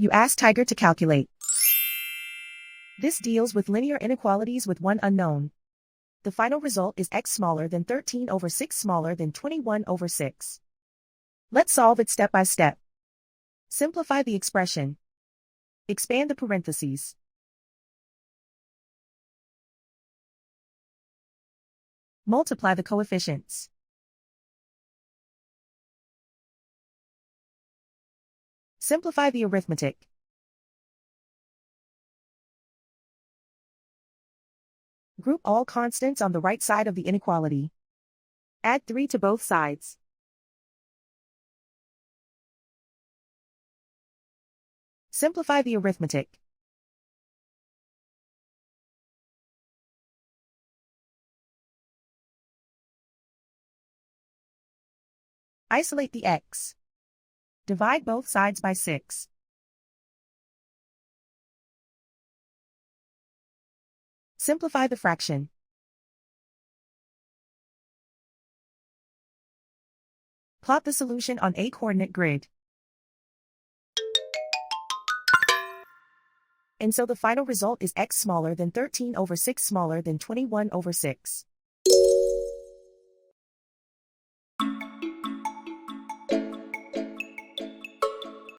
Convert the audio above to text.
You ask Tiger to calculate. This deals with linear inequalities with one unknown. The final result is x smaller than 13 over 6 smaller than 21 over 6. Let's solve it step by step. Simplify the expression. Expand the parentheses. Multiply the coefficients. Simplify the arithmetic. Group all constants on the right side of the inequality. Add 3 to both sides. Simplify the arithmetic. Isolate the x. Divide both sides by 6. Simplify the fraction. Plot the solution on a coordinate grid. And so the final result is x smaller than 13 over 6 smaller than 21 over 6.